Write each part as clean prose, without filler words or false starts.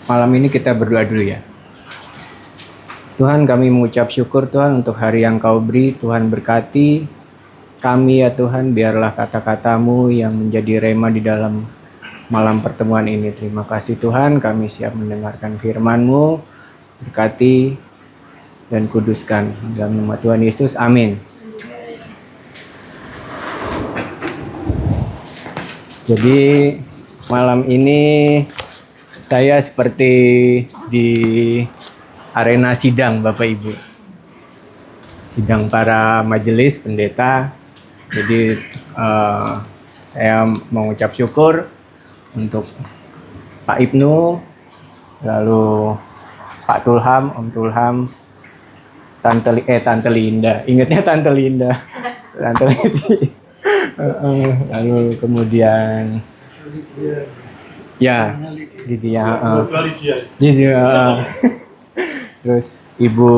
Malam ini kita berdoa dulu ya. Tuhan, kami mengucap syukur Tuhan untuk hari yang Kau beri. Tuhan berkati kami ya Tuhan, biarlah kata-katamu yang menjadi rema di dalam malam pertemuan ini. Terima kasih Tuhan, kami siap mendengarkan firman-Mu. Berkati dan kuduskan dalam nama Tuhan Yesus, amin. Jadi malam ini saya seperti di arena sidang Bapak Ibu. Sidang para majelis pendeta. Jadi saya mengucap syukur untuk Pak Ibnu, lalu Pak Tulham, Om Tulham, Tante Linda. Ingatnya Tante Linda. Tante Liti. Lalu kemudian ya Lydia, terus Ibu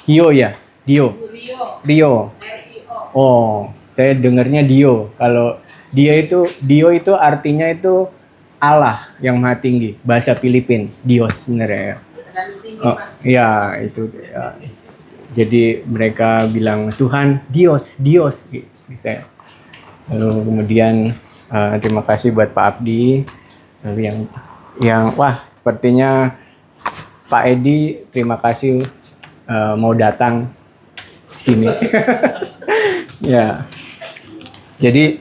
Dio ya, Dio. Oh, saya dengarnya Dio. Kalau Dio itu artinya itu Allah yang Maha Tinggi, bahasa Filipin, Dios sebenarnya. Oh, ya itu ya. Jadi mereka bilang Tuhan Dios gitu. Lalu kemudian terima kasih buat Pak Abdi. Lalu yang wah sepertinya Pak Edi, terima kasih mau datang sini. Ya. Jadi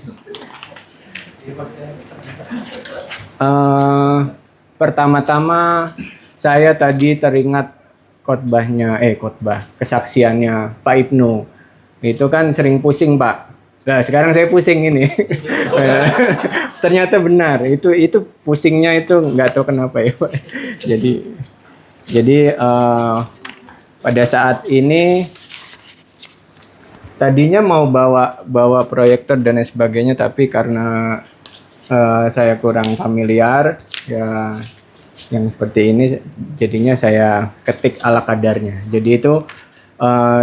pertama-tama saya tadi teringat kesaksiannya Pak Ibnu. Itu kan sering pusing, Pak. Nah, sekarang saya pusing ini. Ternyata benar, itu pusingnya itu nggak tahu kenapa ya, Pak. Jadi pada saat ini tadinya mau bawa proyektor dan lain sebagainya, tapi karena saya kurang familiar ya yang seperti ini, jadinya saya ketik ala kadarnya. Jadi itu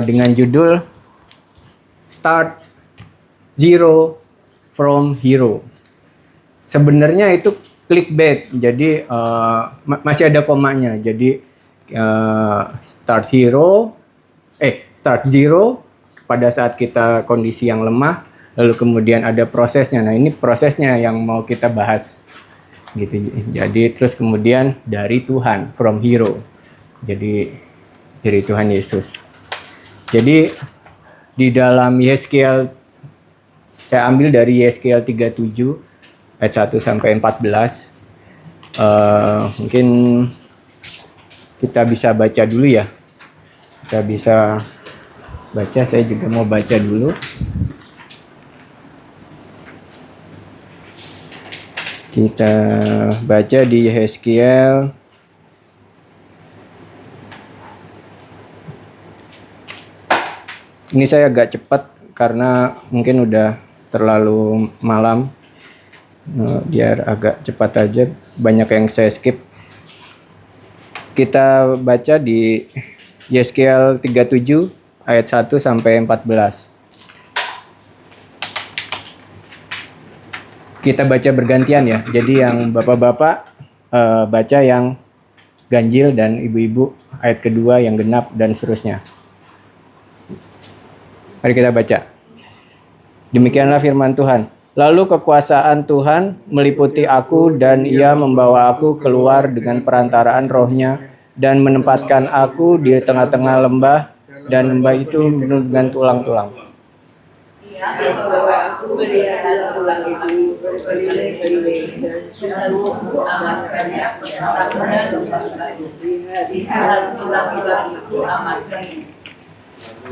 dengan judul Start Zero from Hero. Sebenarnya itu clickbait, jadi masih ada komanya. Jadi start zero pada saat kita kondisi yang lemah, lalu kemudian ada prosesnya. Nah, ini prosesnya yang mau kita bahas. Gitu. Jadi terus kemudian dari Tuhan, from hero. Jadi dari Tuhan Yesus. Jadi di dalam Yesaya, saya ambil dari Yesaya 37 ayat 1 sampai 14. Mungkin kita bisa baca dulu ya. Kita bisa baca, saya juga mau baca dulu. Kita baca di Yeskiel. Ini saya agak cepat karena mungkin udah terlalu malam. Biar agak cepat aja, banyak yang saya skip. Kita baca di Yeskiel 37 ayat 1 sampai 14. Kita baca bergantian ya. Jadi yang bapak-bapak baca yang ganjil dan ibu-ibu ayat kedua yang genap dan seterusnya. Mari kita baca. Demikianlah firman Tuhan. Lalu kekuasaan Tuhan meliputi aku dan ia membawa aku keluar dengan perantaraan rohnya dan menempatkan aku di tengah-tengah lembah, dan lembah itu penuh dengan tulang-tulang.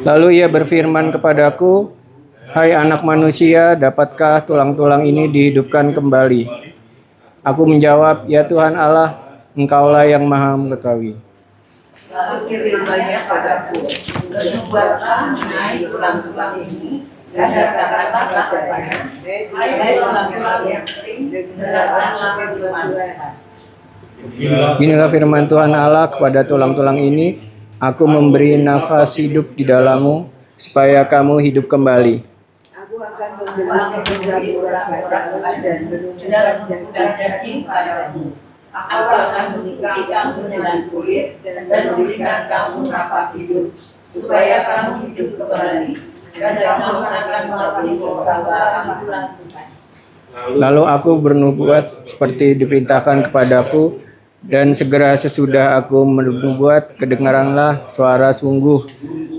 Lalu ia berfirman kepadaku, hai anak manusia, dapatkah tulang-tulang ini dihidupkan kembali? Aku menjawab, ya Tuhan Allah, Engkaulah yang maha mengetahui. Lalu firman-Nya padaku, buatlah naik tulang-tulang ini, dan katakanlah kepadanya, hai tulang-tulang yang kering, dengarkanlah firman Tuhan. Inilah firman Tuhan Allah kepada tulang-tulang ini, aku memberi nafas hidup di dalammu, supaya kamu hidup kembali. Aku akan memberi orang-orang badan dalam daging padamu. Aku akan menutupi kamu dengan kulit dan memberikan kamu nafas hidup, supaya kamu hidup kembali, dan kamu akan mengetahui bahwa aku Tuhan. Lalu aku bernubuat seperti diperintahkan kepadaku, dan segera sesudah aku bernubuat, kedengaranlah suara sungguh,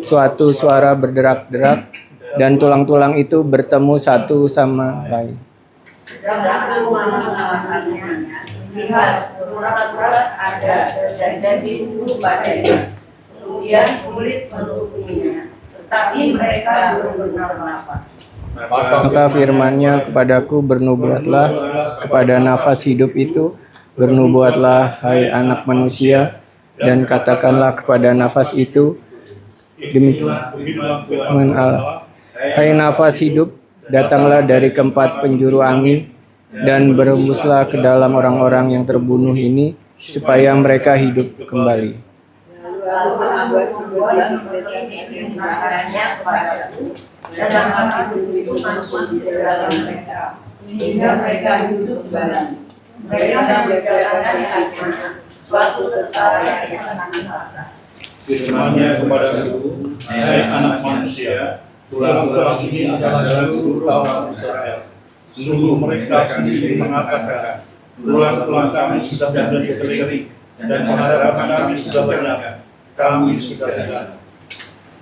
suatu suara berderak-derak, dan tulang-tulang itu bertemu satu sama lain. Sedang aku mengalaminya, lihat urat-urat ada dan jadi bulu padanya. Kemudian kulit menutupinya, tetapi mereka belum bernafas. Maka firman-Nya kepadaku, bernubuatlah kepada nafas hidup itu, bernubuatlah hai anak manusia, dan katakanlah kepada nafas itu, demikian Allah, hai nafas hidup, datanglah dari keempat penjuru angin, dan berembuslah ke dalam orang-orang yang terbunuh ini, supaya mereka hidup kembali. Lalu aku membuat seperti perintahnya kepadaku, dan nafas itu masuk ke dalam mereka, sehingga mereka hidup kembali. Mereka berjalan hanya suatu perkara yang sangat susah. Firman-Nya kepadaku, hai anak manusia, tulang-tulang ini adalah seluruh kaum Israel. Sungguh mereka sendiri mengatakan, tulang-tulang kami sudah menjadi kering, dan pengharapan kami sudah banyak, kami sudah hilang.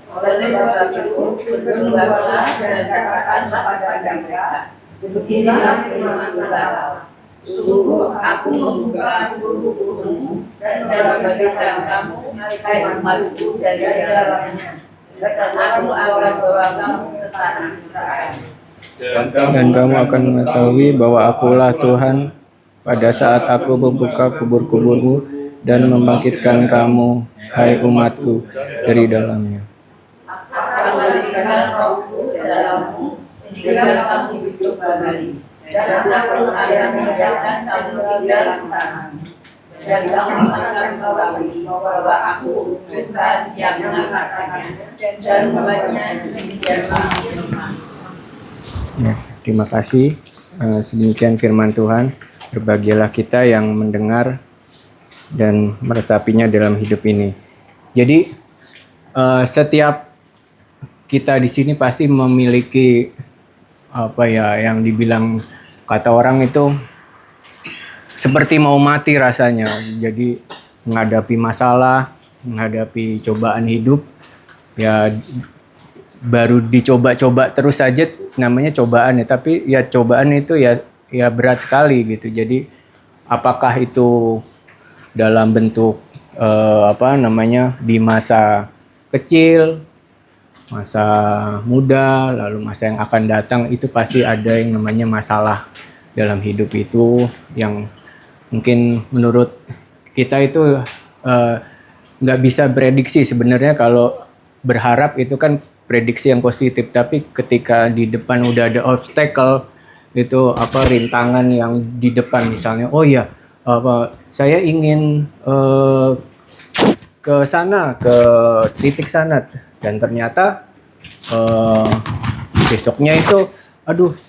Oleh sebab itu, bernubuatlah dan katakanlah kepada mereka, beginilah firman Tuhan Allah. Sungguh aku membuka huruf-hurufmu dan memberikan kamu hai umatku dari dalamnya, dan aku akan bawa kamu ke tanah Israel. Dan kamu akan mengetahui bahwa akulah Tuhan pada saat aku membuka kubur-kuburmu dan membangkitkan kamu, hai umatku, dari dalamnya. Akan memberikan rohku ke dalammu, sehingga kamu hidup kembali. Dan aku akan membiarkan kamu tinggal di tanahmu. Dan kamu akan mengetahui bahwa aku Tuhan yang mengatakannya, dan membuatnya demikianlah firman. Ya, terima kasih. Sedemikian firman Tuhan. Berbahagialah kita yang mendengar dan meresapinya dalam hidup ini. Jadi setiap kita di sini pasti memiliki yang dibilang kata orang itu seperti mau mati rasanya. Jadi menghadapi masalah, menghadapi cobaan hidup, ya baru dicoba-coba terus saja namanya cobaan ya. Tapi ya cobaan itu ya berat sekali gitu. Jadi apakah itu dalam bentuk di masa kecil, masa muda, lalu masa yang akan datang, itu pasti ada yang namanya masalah dalam hidup itu yang mungkin menurut kita itu nggak bisa prediksi. Sebenarnya kalau berharap itu kan prediksi yang positif, tapi ketika di depan udah ada obstacle, itu rintangan yang di depan, misalnya saya ingin ke sana, ke titik sana, dan ternyata besoknya itu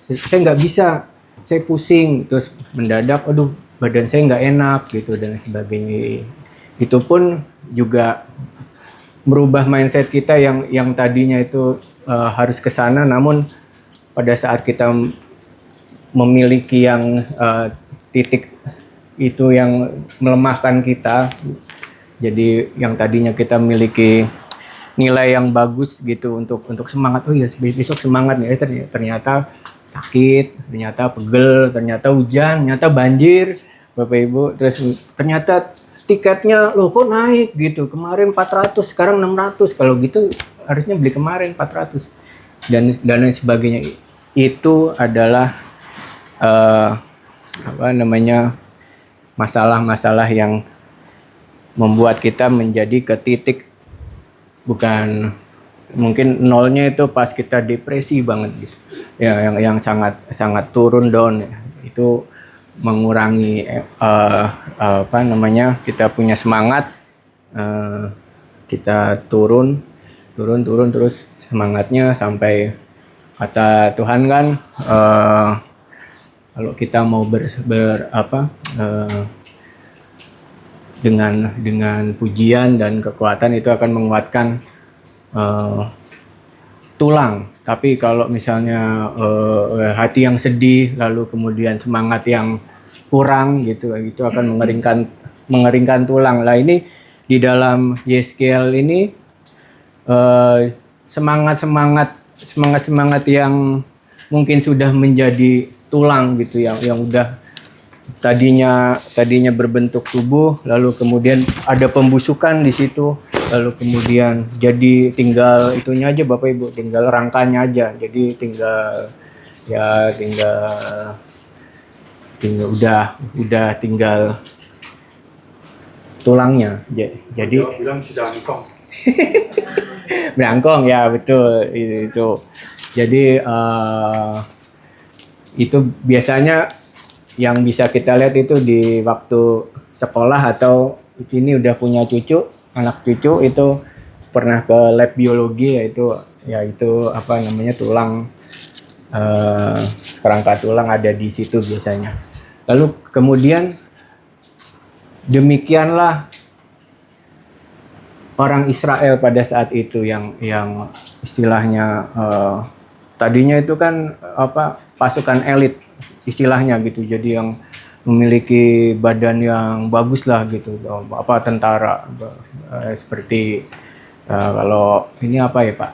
saya nggak bisa, saya pusing, terus mendadak badan saya nggak enak gitu dan sebagainya. Itu pun juga merubah mindset kita yang tadinya itu harus ke sana, namun pada saat kita memiliki yang titik itu yang melemahkan kita, jadi yang tadinya kita memiliki nilai yang bagus gitu untuk semangat, besok semangat nih, ternyata sakit, ternyata pegel, ternyata hujan, ternyata banjir, Bapak Ibu, terus ternyata tiketnya kok naik gitu, kemarin 400 sekarang 600, kalau gitu harusnya beli kemarin 400 dan lain sebagainya. Itu adalah masalah-masalah yang membuat kita menjadi ke titik, bukan mungkin nolnya itu pas kita depresi banget gitu ya, yang sangat turun down ya. Itu mengurangi kita punya semangat, kita turun terus semangatnya sampai kata Tuhan kan, kalau kita mau dengan pujian dan kekuatan itu akan menguatkan tulang. Tapi kalau misalnya hati yang sedih, lalu kemudian semangat yang kurang gitu, itu akan mengeringkan tulang. Lah ini di dalam Yeskiel ini semangat yang mungkin sudah menjadi tulang gitu, yang udah tadinya berbentuk tubuh, lalu kemudian ada pembusukan di situ, lalu kemudian jadi tinggal itunya aja Bapak Ibu, tinggal rangkanya aja, jadi tinggal udah tinggal tulangnya. Jadi bilang jangkong. berangkong ya, betul itu. Jadi itu biasanya yang bisa kita lihat itu di waktu sekolah, atau ini udah punya cucu, anak cucu itu pernah ke lab biologi, yaitu apa namanya, tulang, kerangka tulang ada di situ biasanya. Lalu kemudian demikianlah orang Israel pada saat itu yang istilahnya tadinya itu kan pasukan elit istilahnya gitu, jadi yang memiliki badan yang bagus lah gitu, tentara seperti kalau ini apa ya Pak,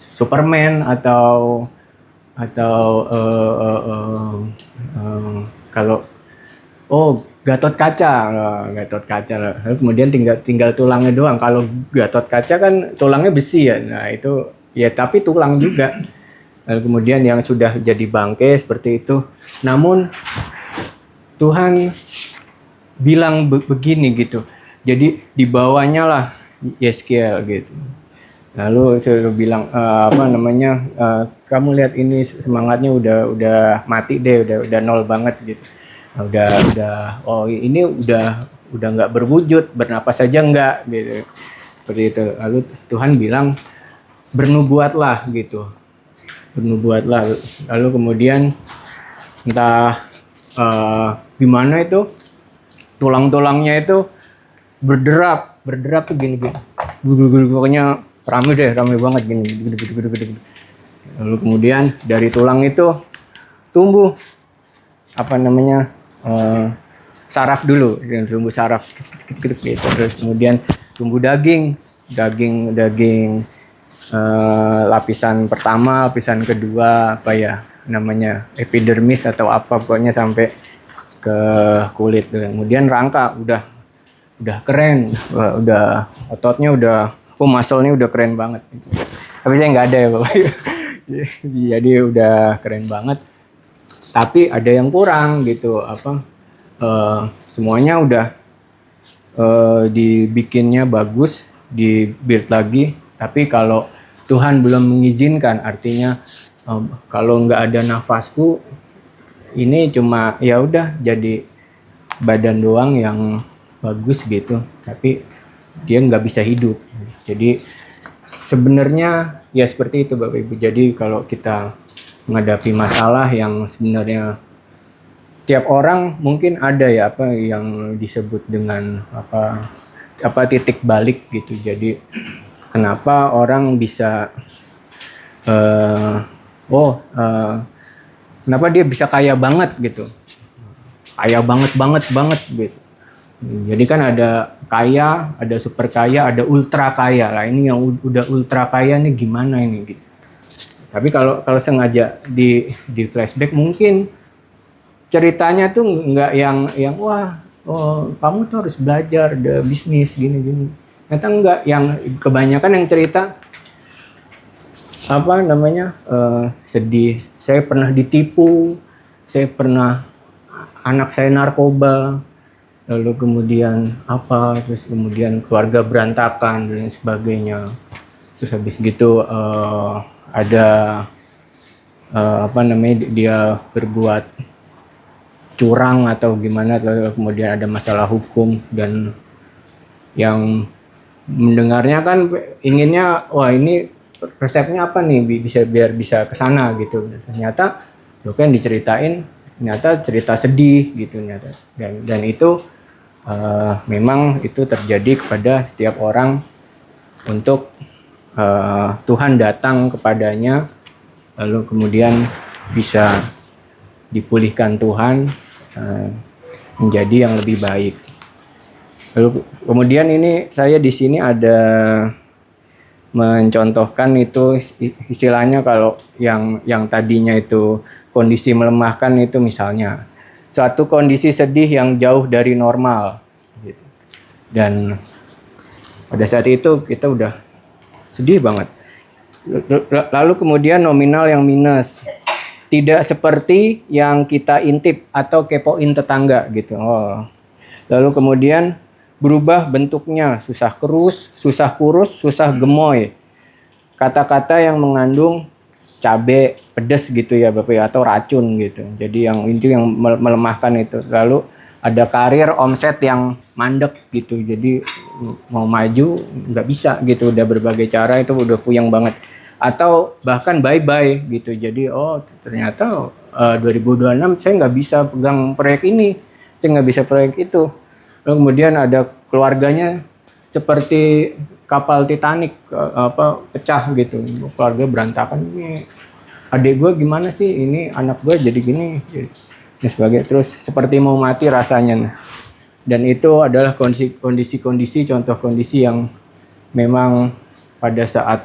Superman atau kalau Gatot Kaca. Lalu kemudian tinggal tulangnya doang. Kalau Gatot Kaca kan tulangnya besi ya, nah itu ya, tapi tulang juga. Lalu kemudian yang sudah jadi bangkai seperti itu. Namun Tuhan bilang begini gitu. Jadi dibawanya lah Yeskiel gitu. Lalu saya bilang kamu lihat ini semangatnya udah mati deh, udah nol banget gitu. Ini udah nggak berwujud, bernapas saja enggak gitu. Seperti itu. Lalu Tuhan bilang bernubuatlah gitu. Lalu kemudian entah gimana itu tulang-tulangnya itu berderap tuh gini. Pokoknya rame banget gini. Lalu kemudian dari tulang itu tumbuh saraf dulu, tumbuh saraf gitu. Terus kemudian tumbuh daging lapisan pertama, lapisan kedua, epidermis atau apa, pokoknya sampai ke kulit. Kemudian rangka udah keren, udah ototnya muscle-nya udah keren banget. Tapi saya nggak ada ya Bapak. Jadi udah keren banget. Tapi ada yang kurang gitu, semuanya udah dibikinnya bagus, di-build lagi. Tapi kalau Tuhan belum mengizinkan, artinya kalau nggak ada nafasku, ini cuma ya udah jadi badan doang yang bagus gitu, tapi dia nggak bisa hidup. Jadi sebenarnya ya seperti itu Bapak Ibu. Jadi kalau kita menghadapi masalah yang sebenarnya tiap orang mungkin ada ya yang disebut dengan titik balik gitu. Jadi kenapa orang bisa kenapa dia bisa kaya banget gitu, banget gitu. Jadi kan ada kaya, ada super kaya, ada ultra kaya. Lah ini yang udah ultra kaya nih gimana ini gitu. Tapi kalau sengaja di flashback, mungkin ceritanya tuh nggak yang kamu tuh harus belajar bisnis gini. Ternyata enggak, yang kebanyakan yang cerita sedih, saya pernah ditipu, anak saya narkoba, lalu kemudian terus kemudian keluarga berantakan dan sebagainya. Terus habis gitu ada dia berbuat curang atau gimana, lalu kemudian ada masalah hukum, dan yang mendengarnya kan inginnya ini resepnya apa nih bisa biar bisa ke sana gitu. Ternyata yang diceritain ternyata cerita sedih gitu ternyata. Dan itu memang itu terjadi kepada setiap orang untuk Tuhan datang kepadanya lalu kemudian bisa dipulihkan Tuhan menjadi yang lebih baik. Lalu kemudian ini saya di sini ada mencontohkan itu istilahnya kalau yang tadinya itu kondisi melemahkan itu misalnya suatu kondisi sedih yang jauh dari normal gitu. Dan pada saat itu kita udah sedih banget. Lalu kemudian nominal yang minus. Tidak seperti yang kita intip atau kepoin tetangga gitu. Lalu kemudian berubah bentuknya, susah kurus, susah gemoy. Kata-kata yang mengandung cabe, pedas gitu ya Bapak ya, atau racun gitu. Jadi yang melemahkan itu. Lalu ada karir omset yang mandek gitu. Jadi mau maju nggak bisa gitu. Udah berbagai cara itu udah puyeng banget. Atau bahkan bye-bye gitu. Jadi ternyata 2026 saya nggak bisa pegang proyek ini. Saya nggak bisa proyek itu. Lalu kemudian ada keluarganya seperti kapal Titanic pecah gitu, keluarga berantakan. Ini adik gue gimana sih, ini anak gue jadi gini dan sebagainya, terus seperti mau mati rasanya. Dan itu adalah kondisi contoh kondisi yang memang pada saat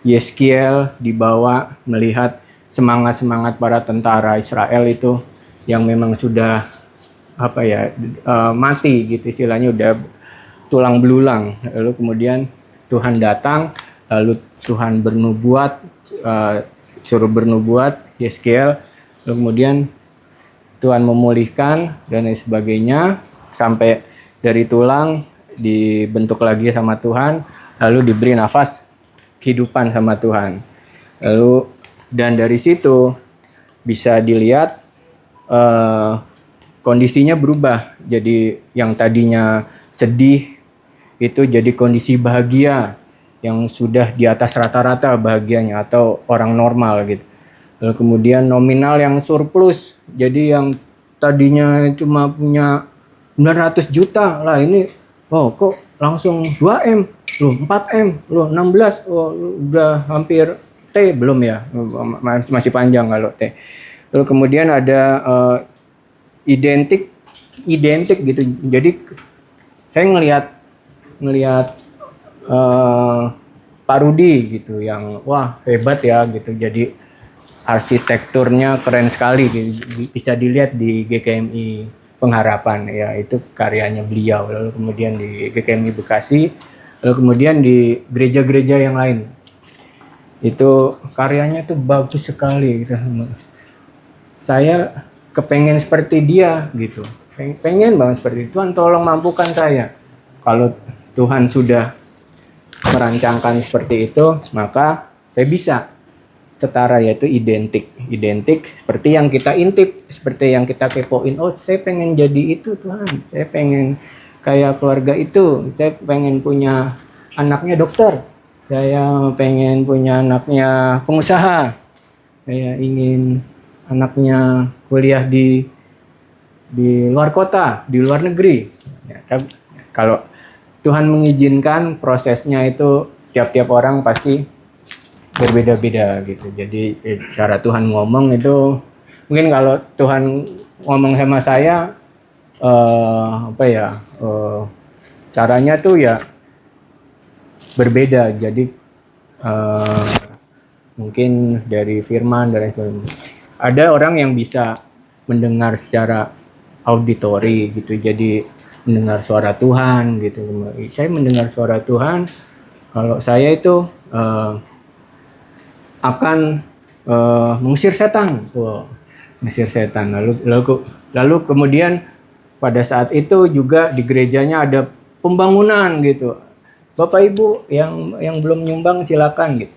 Yeskiel dibawa melihat semangat para tentara Israel itu yang memang sudah mati gitu istilahnya, udah tulang belulang. Lalu kemudian Tuhan datang, lalu Tuhan bernubuat, suruh bernubuat Yeskiel, lalu kemudian Tuhan memulihkan dan lain sebagainya sampai dari tulang dibentuk lagi sama Tuhan, lalu diberi nafas kehidupan sama Tuhan. Lalu dan dari situ bisa dilihat kondisinya berubah, jadi yang tadinya sedih itu jadi kondisi bahagia yang sudah di atas rata-rata bahagianya atau orang normal gitu. Lalu kemudian nominal yang surplus, jadi yang tadinya cuma punya 900 juta lah ini kok langsung 2M, loh 4M, loh 16, udah hampir T belum ya, masih panjang kalau T. Lalu kemudian ada identik gitu. Jadi saya ngelihat Pak Rudi gitu yang wah hebat ya gitu. Jadi arsitekturnya keren sekali gitu. Bisa dilihat di GKMI Pengharapan ya, itu karyanya beliau. Lalu kemudian di GKMI Bekasi, lalu kemudian di gereja-gereja yang lain. Itu karyanya tuh bagus sekali gitu. Saya kepengen seperti dia gitu, pengen banget seperti itu. Tuhan tolong mampukan saya. Kalau Tuhan sudah merancangkan seperti itu, maka saya bisa setara, yaitu identik seperti yang kita intip, seperti yang kita kepoin. Saya pengen jadi itu Tuhan, saya pengen kayak keluarga itu, saya pengen punya anaknya dokter, saya pengen punya anaknya pengusaha, saya ingin anaknya kuliah di luar kota, di luar negeri. Ya, kalau Tuhan mengizinkan, prosesnya itu tiap-tiap orang pasti berbeda-beda gitu. Jadi cara Tuhan ngomong itu mungkin kalau Tuhan ngomong sama saya caranya tuh ya berbeda. Jadi mungkin dari firman dan sebagainya. Ada orang yang bisa mendengar secara auditori gitu, jadi mendengar suara Tuhan gitu. Saya mendengar suara Tuhan, kalau saya itu akan mengusir setan, mengusir setan. Lalu kemudian pada saat itu juga di gerejanya ada pembangunan gitu. Bapak Ibu yang belum nyumbang silakan gitu.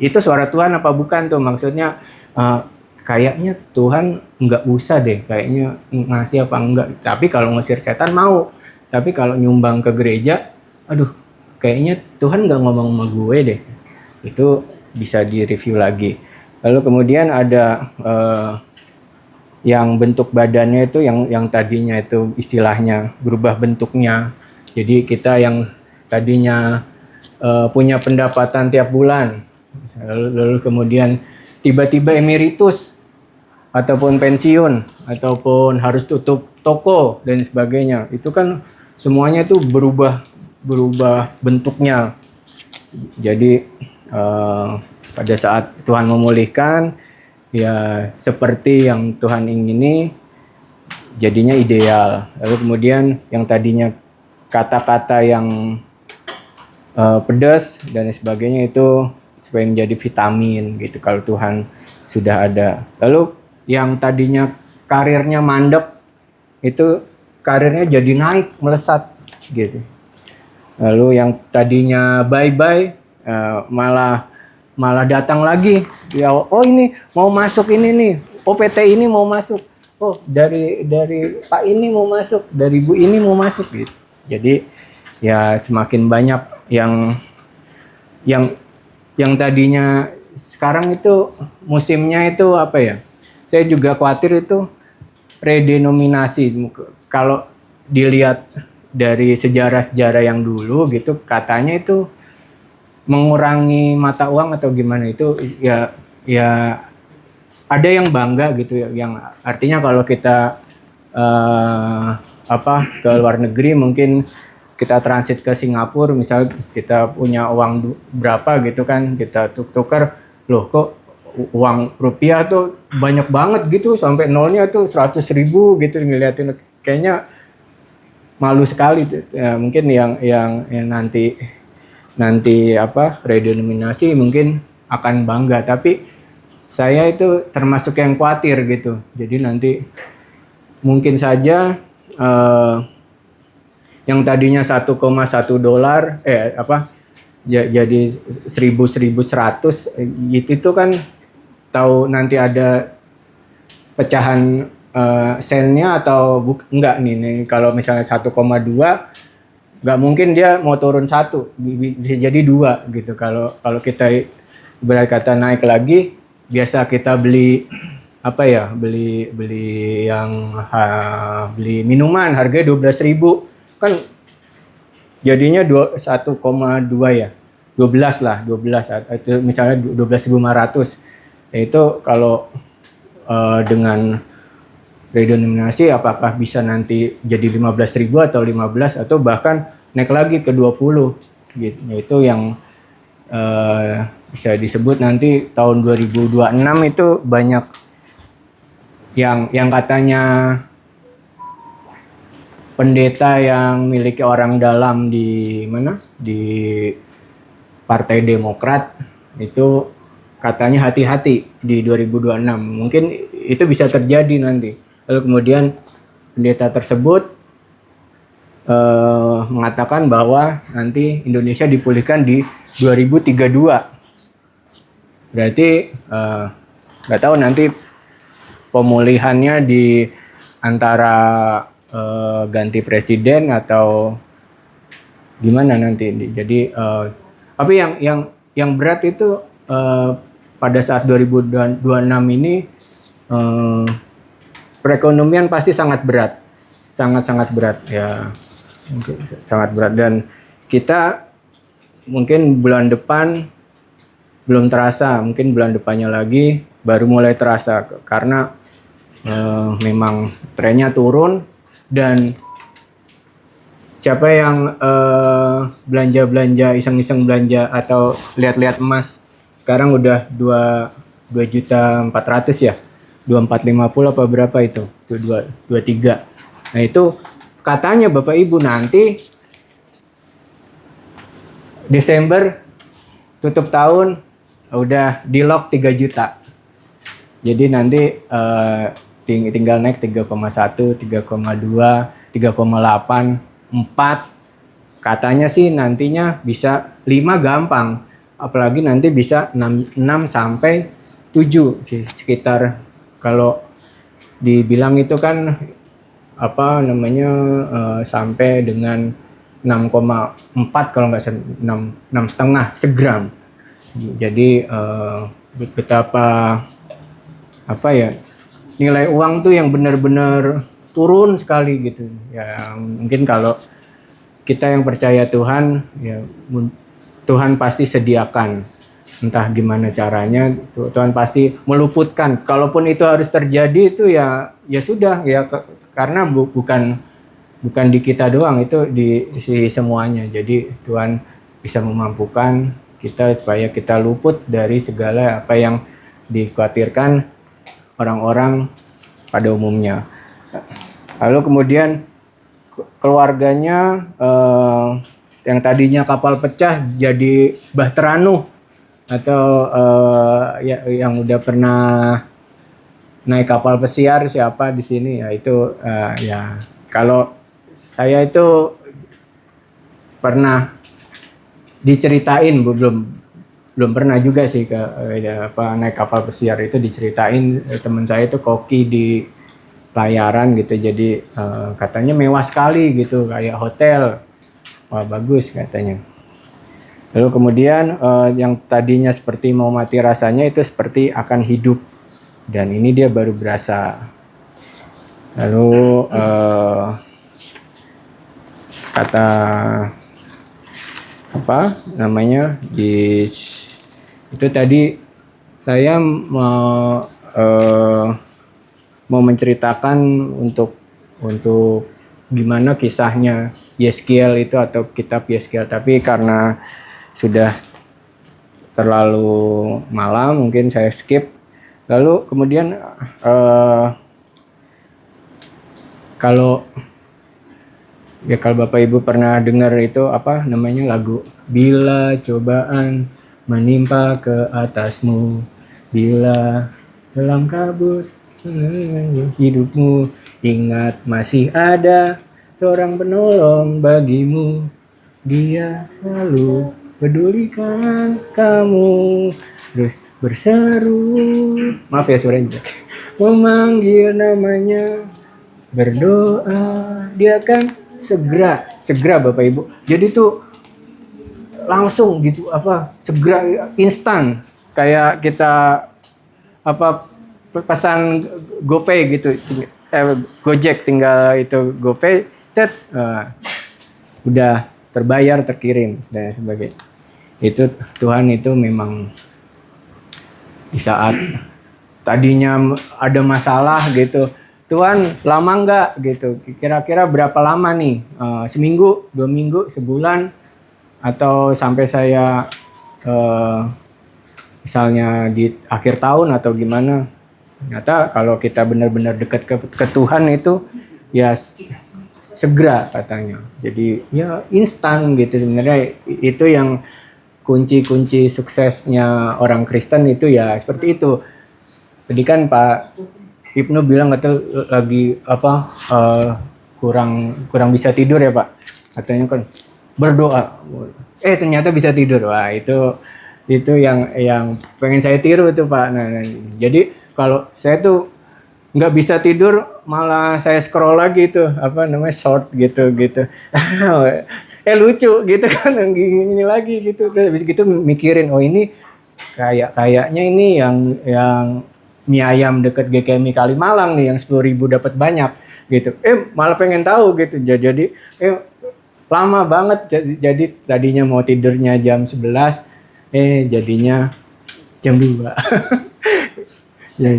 Itu suara Tuhan apa bukan tuh, maksudnya kayaknya Tuhan nggak usah deh, kayaknya ngasih apa enggak. Tapi kalau ngusir setan mau, tapi kalau nyumbang ke gereja, aduh kayaknya Tuhan nggak ngomong sama gue deh. Itu bisa di-review lagi. Lalu kemudian ada yang bentuk badannya itu yang tadinya itu istilahnya berubah bentuknya. Jadi kita yang tadinya punya pendapatan tiap bulan, lalu kemudian tiba-tiba emeritus ataupun pensiun ataupun harus tutup toko dan sebagainya, itu kan semuanya itu berubah bentuknya. Jadi pada saat Tuhan memulihkan, ya seperti yang Tuhan ingini, jadinya ideal. Lalu kemudian yang tadinya kata-kata yang pedas dan sebagainya itu supaya menjadi vitamin gitu kalau Tuhan sudah ada. Lalu yang tadinya karirnya mandek itu karirnya jadi naik, melesat gitu. Lalu yang tadinya bye-bye malah datang lagi. Ya, oh ini mau masuk ini nih. OPT ini mau masuk. Oh, dari Pak ini mau masuk, dari Bu ini mau masuk gitu. Jadi ya semakin banyak yang tadinya sekarang itu musimnya itu apa ya? Saya juga khawatir itu redenominasi. Kalau dilihat dari sejarah-sejarah yang dulu gitu, katanya itu mengurangi mata uang atau gimana itu ya ada yang bangga gitu ya, yang artinya kalau kita ke luar negeri mungkin kita transit ke Singapura misalnya, kita punya uang berapa gitu kan, kita tukar, loh kok uang rupiah tuh banyak banget gitu sampai nolnya tuh 100.000 gitu, ngeliatin kayaknya malu sekali tuh. Ya, mungkin yang nanti redenominasi mungkin akan bangga, tapi saya itu termasuk yang khawatir gitu. Jadi nanti mungkin saja yang tadinya 1,1 dolar jadi 1.100 itu kan tahu nanti ada pecahan sennya atau enggak nih kalau misalnya 1,2 nggak mungkin dia mau turun 1, bisa jadi 2 gitu. Kalau kita ibarat kata naik lagi, biasa kita beli beli minuman harganya 12.000 kan, jadinya 1,2 ya, 12 itu misalnya 12.500. Itu kalau dengan redenominasi apakah bisa nanti jadi 15.000 atau 15 atau bahkan naik lagi ke 20 gitu. Itu yang bisa disebut nanti tahun 2026 itu banyak yang katanya pendeta yang miliki orang dalam di Partai Demokrat itu katanya hati-hati di 2026. Mungkin itu bisa terjadi nanti. Lalu kemudian pendeta tersebut mengatakan bahwa nanti Indonesia dipulihkan di 2032. Berarti nggak tahu nanti pemulihannya di antara ganti presiden atau gimana nanti. Jadi tapi yang berat itu pada saat 2026 ini perekonomian pasti sangat berat, sangat berat ya, sangat berat. Dan kita mungkin bulan depan belum terasa, mungkin bulan depannya lagi baru mulai terasa karena memang trennya turun. Dan siapa yang belanja iseng-iseng belanja atau lihat-lihat emas sekarang udah 2.400.000 ya, 2.450 apa berapa itu, 23. Nah itu katanya Bapak Ibu nanti Desember tutup tahun udah di lock 3 juta. Jadi nanti tinggal naik 3,1, 3,2, 3,8, 4. Katanya sih nantinya bisa 5 gampang. Apalagi nanti bisa 6 sampai 7 sekitar. Kalau dibilang itu kan sampai dengan 6,4 kalau nggak salah, 6,5 segram. Jadi betapa apa ya, nilai uang tuh yang benar-benar turun sekali gitu. Ya mungkin kalau kita yang percaya Tuhan, ya Tuhan pasti sediakan, entah gimana caranya, Tuhan pasti meluputkan. Kalaupun itu harus terjadi itu ya sudah ya, karena bukan di kita doang, itu di semuanya. Jadi Tuhan bisa memampukan kita supaya kita luput dari segala apa yang dikhawatirkan orang-orang pada umumnya. Lalu kemudian keluarganya yang tadinya kapal pecah jadi bahtera Nuh, atau yang udah pernah naik kapal pesiar siapa di sini ya, itu ya kalau saya itu pernah diceritain, belum pernah juga sih ke naik kapal pesiar, itu diceritain teman saya itu koki di pelayaran gitu, jadi katanya mewah sekali gitu, kayak hotel. Wah, bagus katanya. Lalu kemudian yang tadinya seperti mau mati rasanya itu seperti akan hidup, dan ini dia baru berasa. Lalu kata apa namanya, itu tadi saya mau menceritakan untuk gimana kisahnya Yeskiel itu, atau kitab Yeskiel, tapi karena sudah terlalu malam mungkin saya skip. Lalu kemudian kalau Bapak Ibu pernah dengar itu apa namanya, lagu bila cobaan menimpa ke atasmu, bila dalam kabut hidupmu, ingat masih ada seorang penolong bagimu, dia selalu pedulikan kamu, terus berseru, maaf ya suaranya, memanggil namanya, berdoa, dia akan segera Bapak Ibu. Jadi tuh langsung gitu, apa, segera, instan, kayak kita apa pesan GoPay gitu, Gojek, tinggal itu GoPay, udah terbayar, terkirim dan sebagainya. Itu Tuhan itu memang di saat tadinya ada masalah gitu, Tuhan lama nggak gitu, kira-kira berapa lama nih, seminggu, 2 minggu, sebulan, atau sampai saya misalnya di akhir tahun atau gimana. Ternyata kalau kita benar-benar dekat ke Tuhan itu ya segera katanya. Jadi ya instan gitu. Sebenarnya itu yang kunci suksesnya orang Kristen itu ya seperti itu. Tadi kan Pak Ibnu bilang katanya lagi apa kurang bisa tidur ya Pak. Katanya kan berdoa. Ternyata bisa tidur. Wah, itu yang pengen saya tiru tuh Pak. Nah, jadi kalau saya tuh nggak bisa tidur, malah saya scroll lagi tuh apa namanya, short gitu lucu gitu kan, gini lagi gitu. Terus habis gitu mikirin, oh ini kayaknya ini yang mie ayam deket GKMI Kalimalang nih yang 10.000 dapat banyak gitu. Malah pengen tahu gitu. Jadi lama banget, jadi tadinya mau tidurnya jam 11, jadinya jam 2. Ya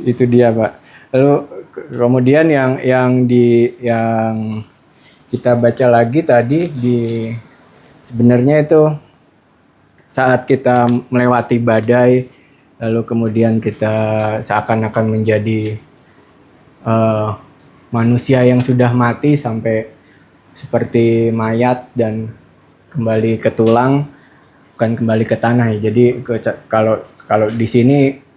itu dia Pak. Lalu kemudian yang kita baca lagi tadi, sebenarnya itu saat kita melewati badai, lalu kemudian kita seakan-akan menjadi manusia yang sudah mati sampai seperti mayat dan kembali ke tulang, bukan kembali ke tanah ya. Jadi kalau di sini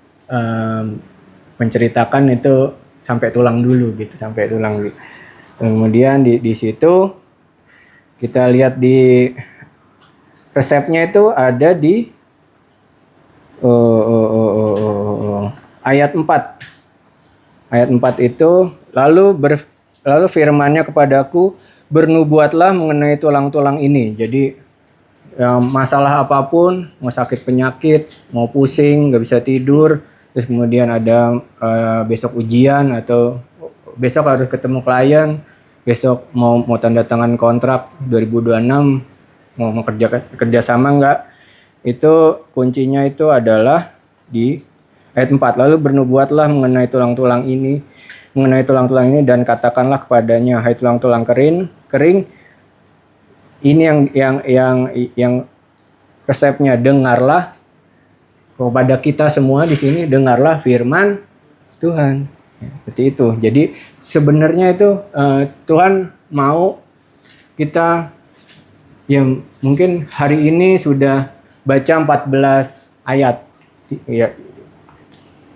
menceritakan itu sampai tulang dulu gitu, sampai tulang dulu. Kemudian di situ kita lihat di resepnya itu ada di ayat 4. Ayat 4 itu lalu firman-Nya kepadaku, bernubuatlah mengenai tulang-tulang ini. Jadi masalah apapun, mau sakit penyakit, mau pusing, nggak bisa tidur, terus kemudian ada besok ujian atau besok harus ketemu klien, besok mau tanda tangan kontrak 2026, mau kerja sama nggak, itu kuncinya itu adalah di ayat 4. Lalu bernubuatlah mengenai tulang-tulang ini dan katakanlah kepadanya, hai tulang-tulang kering, ini yang resepnya, dengarlah kepada kita semua di sini, dengarlah firman Tuhan. Ya, seperti itu. Jadi sebenarnya itu Tuhan mau kita, ya mungkin hari ini sudah baca 14 ayat. Ya,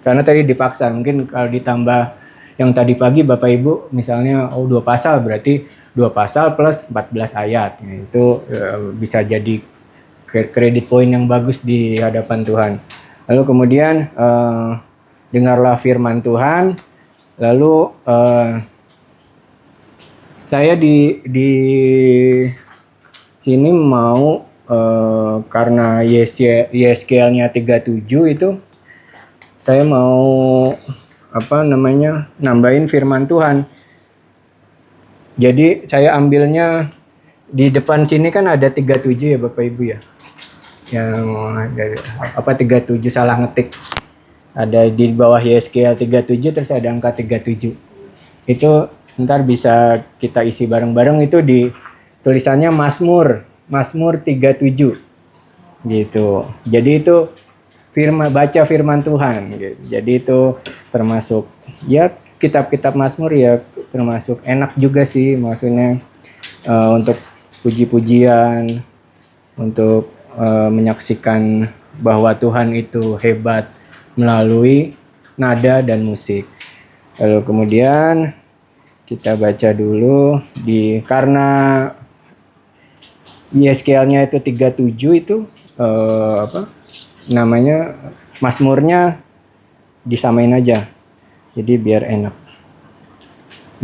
karena tadi dipaksa, mungkin kalau ditambah yang tadi pagi Bapak Ibu misalnya 2 pasal, berarti 2 pasal plus 14 ayat. Ya, itu bisa jadi kredit poin yang bagus di hadapan Tuhan. Lalu kemudian dengarlah firman Tuhan. Lalu saya di sini mau karena YSKL-nya 37 itu saya mau nambahin firman Tuhan. Jadi saya ambilnya di depan sini kan ada 37 ya Bapak Ibu ya. Yang 37 salah ngetik. Ada di bawah YSKL 37 terus ada angka 37. Itu ntar bisa kita isi bareng-bareng, itu di tulisannya Mazmur 37 gitu. Jadi itu baca firman Tuhan gitu. Jadi itu termasuk ya kitab-kitab Mazmur ya, termasuk enak juga sih, maksudnya untuk puji-pujian, untuk menyaksikan bahwa Tuhan itu hebat melalui nada dan musik. Lalu kemudian kita baca dulu karena YSKL-nya itu 37 itu Mazmurnya disamain aja. Jadi biar enak.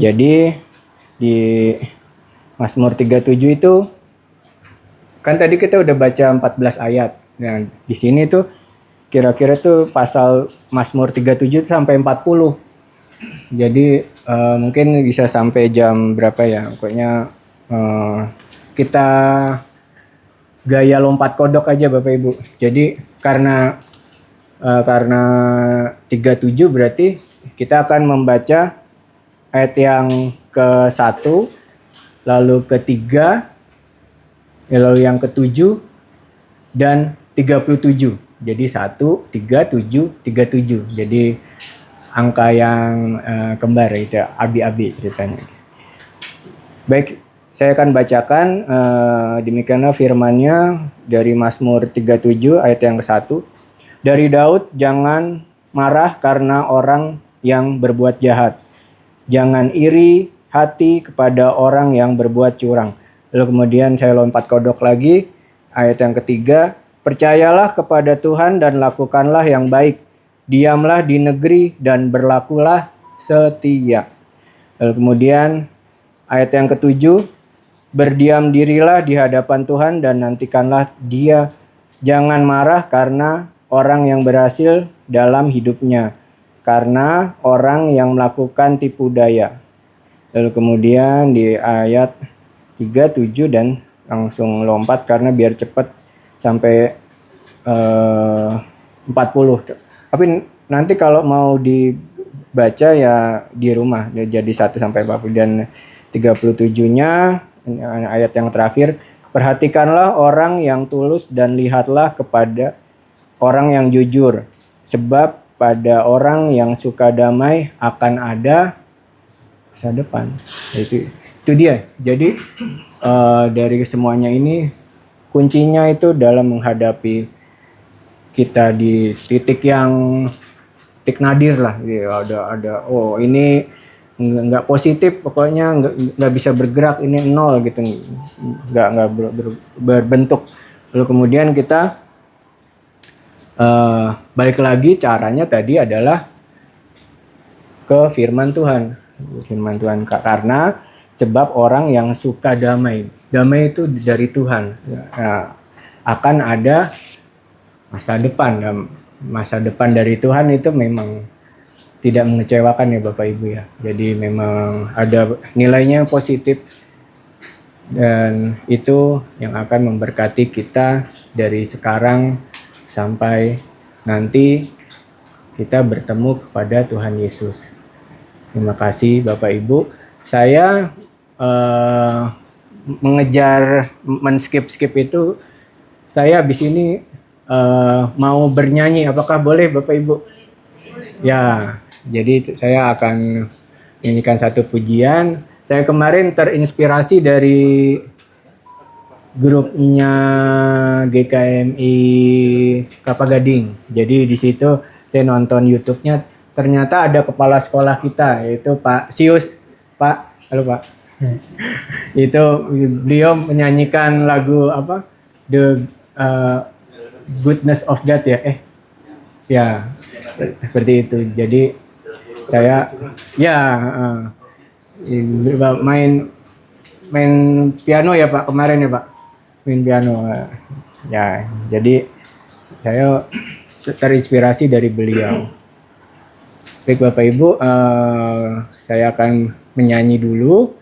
Jadi di Mazmur 37 itu kan tadi kita udah baca 14 ayat. Nah, di sini tuh kira-kira tuh pasal Mazmur 37 sampai 40. Jadi mungkin bisa sampai jam berapa ya? Pokoknya kita gaya lompat kodok aja Bapak Ibu. Jadi karena 37 berarti kita akan membaca ayat yang ke-1, lalu ke-3, lalu yang ke-7 dan 37. Jadi 1, 3, 7, 37. Jadi angka yang kembar itu, abi-abi ceritanya. Baik, saya akan bacakan demikianlah firman-Nya dari Mazmur 37 ayat yang ke-1. Dari Daud, jangan marah karena orang yang berbuat jahat. Jangan iri hati kepada orang yang berbuat curang. Lalu kemudian saya lompat kodok lagi, ayat yang ke-3. Percayalah kepada Tuhan dan lakukanlah yang baik. Diamlah di negeri dan berlakulah setia. Lalu kemudian ayat yang ke-7. Berdiam dirilah di hadapan Tuhan dan nantikanlah Dia. Jangan marah karena orang yang berhasil dalam hidupnya, karena orang yang melakukan tipu daya. Lalu kemudian di ayat 3, 7 dan langsung lompat karena biar cepat sampai 40. Tapi nanti kalau mau dibaca ya di rumah jadi 1 sampai 40 dan 37-nya ayat yang terakhir. Perhatikanlah orang yang tulus dan lihatlah kepada orang yang jujur, sebab pada orang yang suka damai akan ada masa depan. Itu dia. Jadi dari semuanya ini kuncinya itu dalam menghadapi kita di titik nadir lah. Ada ini nggak positif, pokoknya nggak bisa bergerak, ini 0 gitu, nggak berbentuk. Lalu kemudian kita balik lagi, caranya tadi adalah ke firman Tuhan karena sebab orang yang suka damai. Damai itu dari Tuhan. Nah, akan ada masa depan. Dan masa depan dari Tuhan itu memang tidak mengecewakan ya Bapak Ibu ya. Jadi memang ada nilainya yang positif. Dan itu yang akan memberkati kita dari sekarang sampai nanti kita bertemu kepada Tuhan Yesus. Terima kasih Bapak Ibu. Saya mengejar men-skip itu, saya habis ini mau bernyanyi. Apakah boleh Bapak Ibu? Ya, jadi saya akan nyanyikan satu pujian. Saya kemarin terinspirasi dari grupnya GKMI Kelapa Gading. Jadi di situ saya nonton YouTube-nya, ternyata ada kepala sekolah kita, yaitu Pak Sius. Pak, halo Pak. Itu beliau menyanyikan lagu apa? The Goodness of God ya. Ya, seperti itu. Jadi saya main piano ya Pak kemarin ya Pak. Main piano. Ya, jadi saya terinspirasi dari beliau. Baik Bapak Ibu, saya akan menyanyi dulu.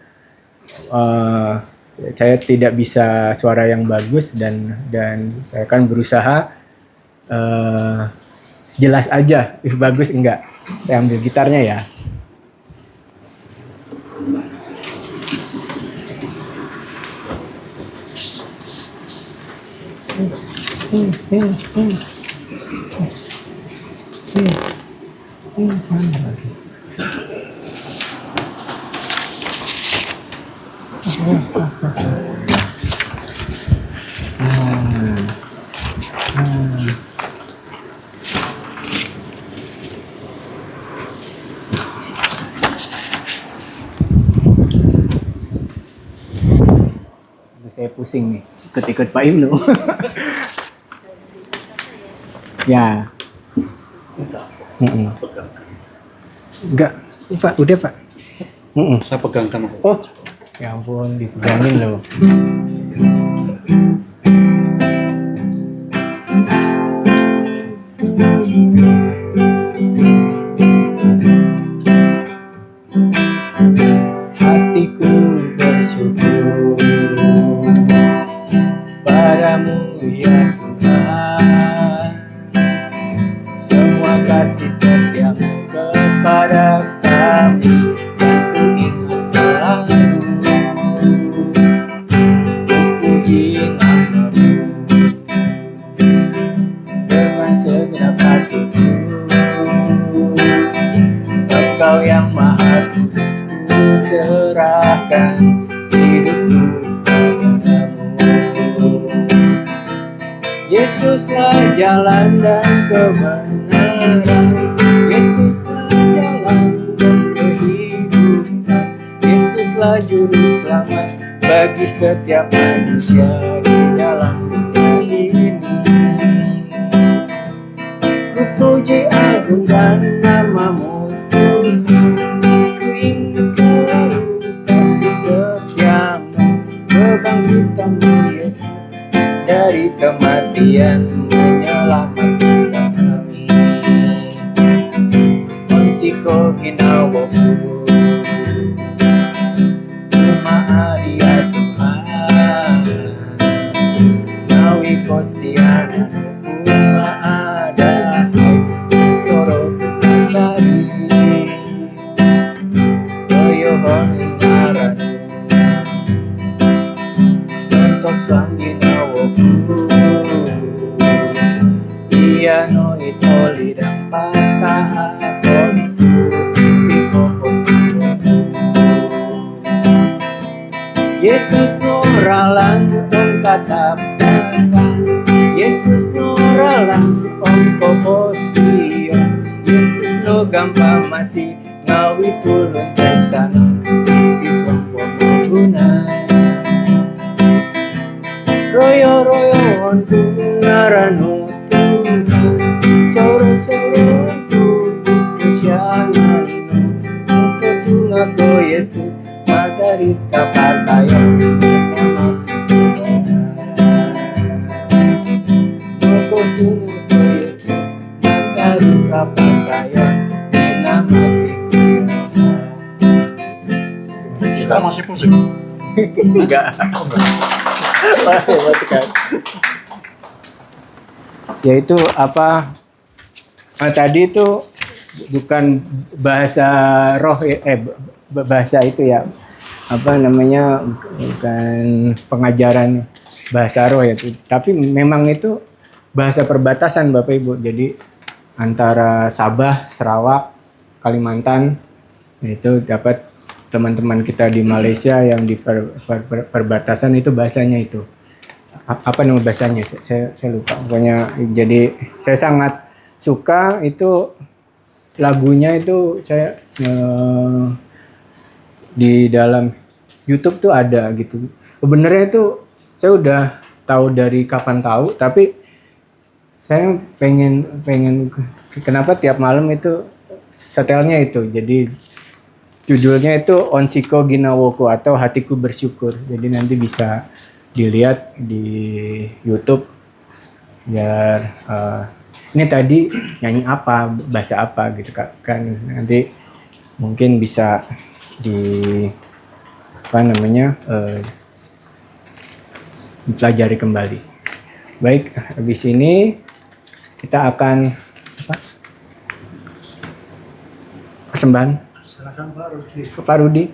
Saya tidak bisa suara yang bagus dan saya akan berusaha jelas aja. Bagus enggak? Saya ambil gitarnya ya. Saya pusing nih, ikut-ikut Pak Ibnu. Ya. Enggak, Pak, udah Pak. Saya pegangkan. Oh, ya ampun, dipegangin loh. Hatiku bersyukur padamu ya Tuhan, semua kasih setiamu kepada kami dan ku ingat selalu. Ku puji namamu dengan segenap hatiku, Engkau yang maha kudus, ku serahkan hidupku padamu. Yesuslah jalan dan kebenaran, Yesuslah jalan dan kehidupan, Yesuslah juru selamat bagi setiap manusia di dalam dunia ini. Ku puji agungkan namamu Tuhan, ku ingin selalu kasih setiamu, kebangkitanmu Yesus dari kematian menyelamatkan kami. Onsiko ginawaku umaadi ya Tuhan, nawi kosiana umaada soro kasari koyohon ingaranu sontok sangginawaku iya no itoli dan patahakonku ikokosiku. Yesus noralang ongkatapakan, Yesus noralang ongkokosio, Yesus no gampang masih ngawi tulun sana isong pemuguna. Royo onku ngaranu Tuhan, soro onku kesyananu, muka tungako Yesus matari kapatayo namasi Mokotunuto Yesus Mantari kapatayo namasi Sekarang masih pusing. enggak. Wah, hebat kan. Yaitu apa? Tadi itu bukan bahasa roh bahasa itu ya. Apa namanya? Bukan pengajaran bahasa roh ya. Tapi memang itu bahasa perbatasan Bapak Ibu. Jadi antara Sabah, Sarawak, Kalimantan itu dapat teman-teman kita di Malaysia yang di perbatasan itu bahasanya itu apa nama bahasanya saya lupa pokoknya. Jadi saya sangat suka itu lagunya itu saya di dalam YouTube tuh ada gitu. Sebenarnya itu saya udah tahu dari kapan tahu, tapi saya pengen kenapa tiap malam itu setelnya itu. Jadi judulnya itu Onsiko Ginawoko atau Hatiku Bersyukur. Jadi nanti bisa dilihat di YouTube biar ini tadi nyanyi apa, bahasa apa gitu kan nanti mungkin bisa di apa namanya dipelajari kembali. Baik, habis ini kita akan apa? Persembahan Silakan Pak Rudi. Pak Rudi.